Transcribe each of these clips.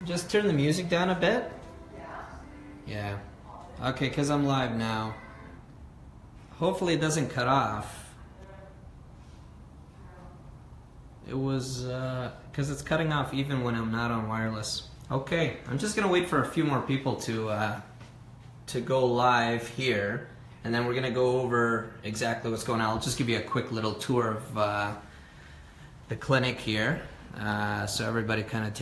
Just turn the music down a bit. Yeah. Okay, because I'm live now. Hopefully it doesn't cut off. It was, because it's cutting off even when I'm not on wireless. Okay, I'm just going to wait for a few more people to go live here. And then we're going to go over exactly what's going on. I'll just give you a quick little tour of the clinic here. So everybody kind of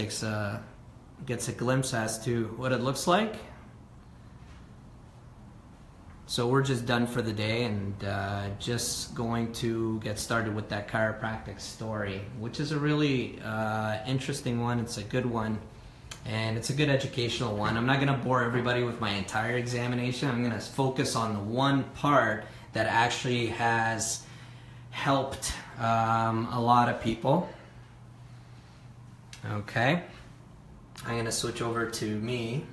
gets a glimpse as to what it looks like. So we're just done for the day and just going to get started with that chiropractic story, which is a really interesting one. It's a good one, and it's a good educational one. I'm not going to bore everybody with my entire examination. I'm going to focus on the one part that actually has helped a lot of people. Okay, I'm going to switch over to me.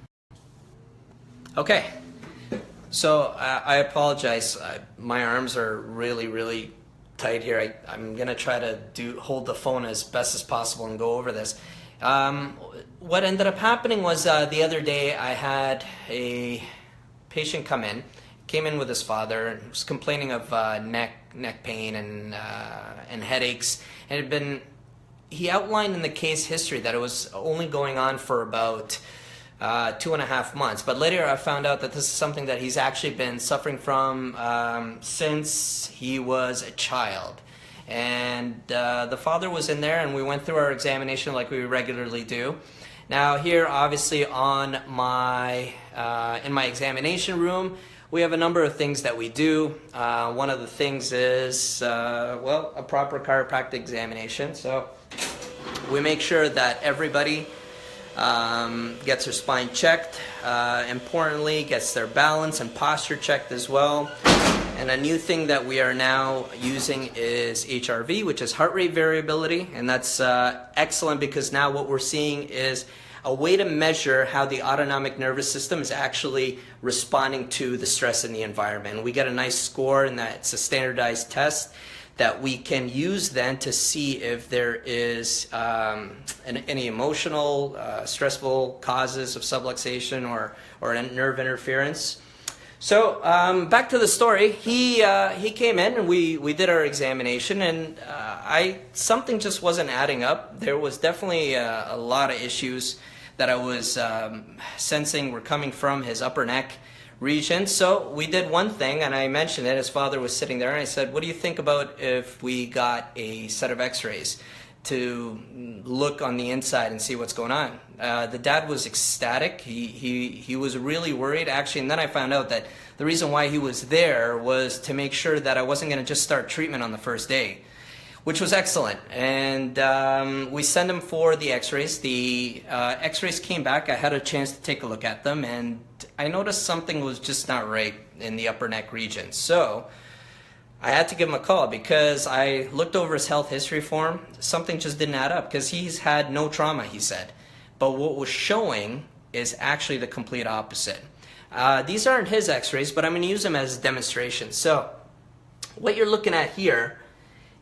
Okay. So I apologize. My arms are really tight here. I'm gonna try to hold the phone as best as possible and go over this. What ended up happening was the other day I had a patient came in with his father, and was complaining of neck pain and headaches, and he outlined in the case history that it was only going on for about 2.5 months, but later I found out that this is something that he's actually been suffering from since he was a child. And the father was in there, and we went through our examination like we regularly do. Now here, obviously, on my in my examination room, we have a number of things that we do. One of the things is well, a proper chiropractic examination. So we make sure that everybody gets their spine checked, importantly gets their balance and posture checked as well. And a new thing that we are now using is HRV, which is heart rate variability, and that's excellent because now what we're seeing is a way to measure how the autonomic nervous system is actually responding to the stress in the environment. We get a nice score, and that's a standardized test that we can use then to see if there is any emotional, stressful causes of subluxation or nerve interference. So back to the story. He came in and we did our examination, and something just wasn't adding up. There was definitely a lot of issues that I was sensing were coming from his upper neck region. So we did one thing, and I mentioned it. His father was sitting there, and I said, what do you think about if we got a set of x-rays to look on the inside and see what's going on? The dad was ecstatic. He was really worried, actually, and then I found out that the reason why he was there was to make sure that I wasn't going to just start treatment on the first day, which was excellent. And we sent him for the x-rays. The x-rays came back. I had a chance to take a look at them, and I noticed something was just not right in the upper neck region. So I had to give him a call because I looked over his health history form. Something just didn't add up because he's had no trauma, he said. But what was showing is actually the complete opposite. These aren't his x-rays, but I'm going to use them as a demonstration. So what you're looking at here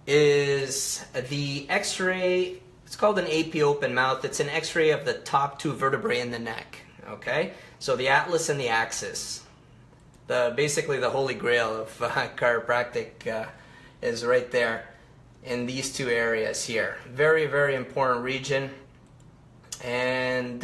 is the x-ray. It's called an AP open mouth. It's an x-ray of the top two vertebrae in the neck. Okay, so the atlas and the axis. Basically the holy grail of chiropractic is right there in these two areas here. Very important region. And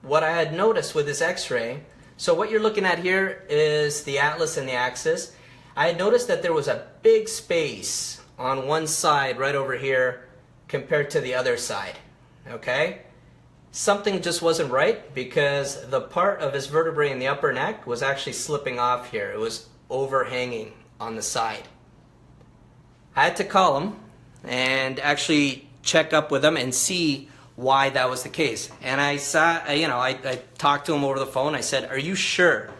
what I had noticed with this x-ray, so what you're looking at here is the atlas and the axis. I had noticed that there was a big space on one side right over here compared to the other side. Okay? Something just wasn't right because the part of his vertebrae in the upper neck was actually slipping off here. It was overhanging on the side. I had to call him and actually check up with him and see why that was the case. And I talked to him over the phone. I said, "Are you sure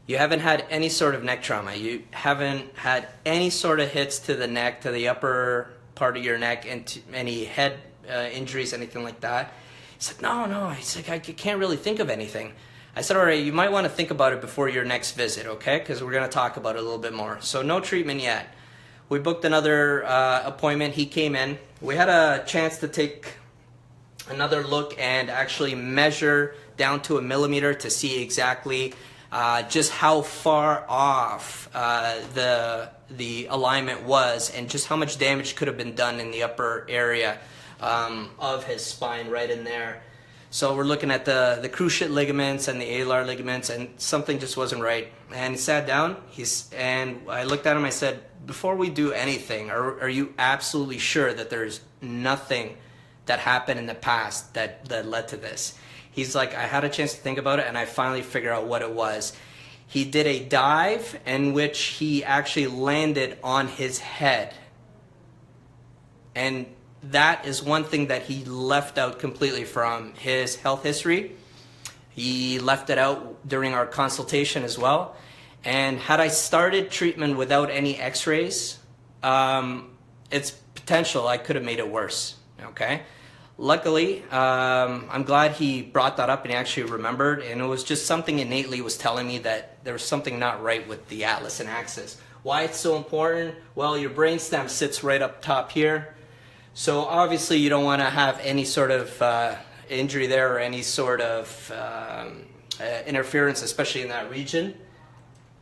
you haven't had any sort of neck trauma? You haven't had any sort of hits to the neck, to the upper part of your neck, and any head injuries, anything like that?" He said, no. He's like, I can't really think of anything. I said, all right, you might want to think about it before your next visit, okay? Because we're going to talk about it a little bit more. So no treatment yet. We booked another appointment. He came in. We had a chance to take another look and actually measure down to a millimeter to see exactly just how far off the alignment was, and just how much damage could have been done in the upper area of his spine right in there. So we're looking at the cruciate ligaments and the alar ligaments, and something just wasn't right. And he sat down, and I looked at him, I said, before we do anything, are you absolutely sure that there's nothing that happened in the past that led to this? He's like, I had a chance to think about it, and I finally figured out what it was. He did a dive in which he actually landed on his head. And that is one thing that he left out completely from his health history. He left it out during our consultation as well. And had I started treatment without any x-rays, it's potential I could have made it worse, okay? Luckily, I'm glad he brought that up and he actually remembered, and it was just something innately was telling me that there was something not right with the atlas and axis. Why it's so important? Well, your brainstem sits right up top here. So obviously you don't want to have any sort of injury there or any sort of interference, especially in that region.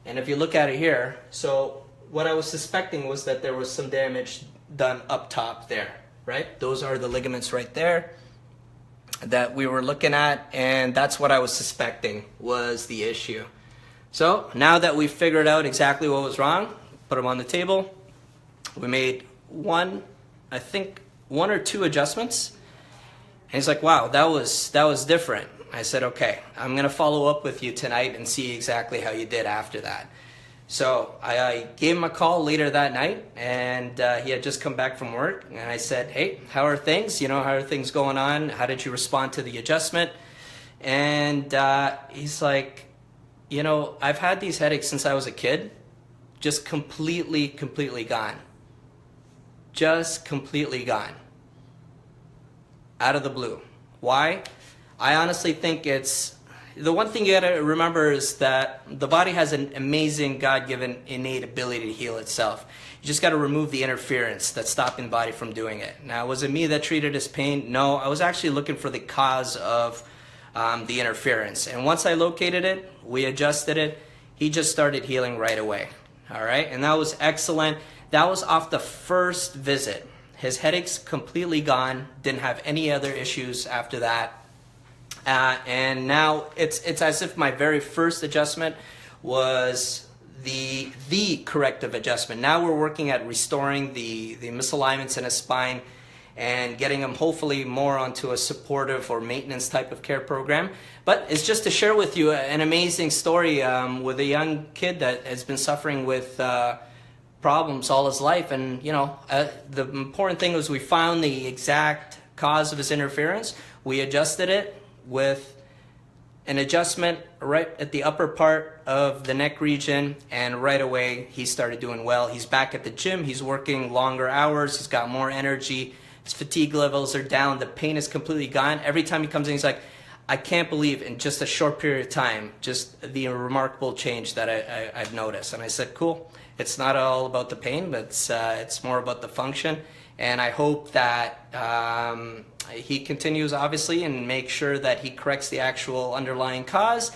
And if you look at it here, so what I was suspecting was that there was some damage done up top there, right? Those are the ligaments right there that we were looking at, and that's what I was suspecting was the issue. So now that we've figured out exactly what was wrong, put them on the table. We made I think one or two adjustments, and he's like, wow, that was different. I said, okay, I'm going to follow up with you tonight and see exactly how you did after that. So I gave him a call later that night, and he had just come back from work, and I said, hey, how are things? How are things going on? How did you respond to the adjustment? And he's like, I've had these headaches since I was a kid, just completely gone. Just completely gone. Out of the blue. Why? I honestly think it's, the one thing you gotta remember is that the body has an amazing God-given innate ability to heal itself. You just gotta remove the interference that's stopping the body from doing it. Now, was it me that treated his pain? No, I was actually looking for the cause of the interference. And once I located it, we adjusted it, he just started healing right away. All right, and that was excellent. That was off the first visit. His headaches completely gone, didn't have any other issues after that. And now it's as if my very first adjustment was the corrective adjustment. Now we're working at restoring the misalignments in his spine and getting him hopefully more onto a supportive or maintenance type of care program. But it's just to share with you an amazing story with a young kid that has been suffering with problems all his life. And the important thing was we found the exact cause of his interference. We adjusted it with an adjustment right at the upper part of the neck region, and right away he started doing well. He's back at the gym, he's working longer hours, he's got more energy, his fatigue levels are down, the pain is completely gone. Every time he comes in, he's like, I can't believe in just a short period of time, just the remarkable change that I've noticed. And I said, cool, it's not all about the pain, but it's more about the function. And I hope that he continues, obviously, and make sure that he corrects the actual underlying cause.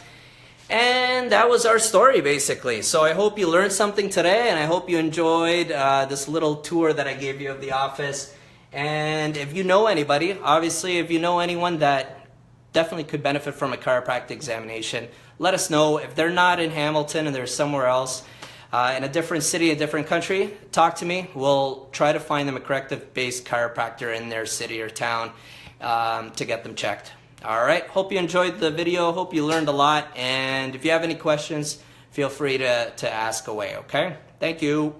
And that was our story, basically. So I hope you learned something today, and I hope you enjoyed this little tour that I gave you of the office. And if you know anybody, obviously, if you know anyone that definitely could benefit from a chiropractic examination, let us know. If they're not in Hamilton and they're somewhere else, in a different city, a different country, talk to me. We'll try to find them a corrective-based chiropractor in their city or town to get them checked. All right, hope you enjoyed the video, hope you learned a lot, and if you have any questions, feel free to ask away, okay? Thank you.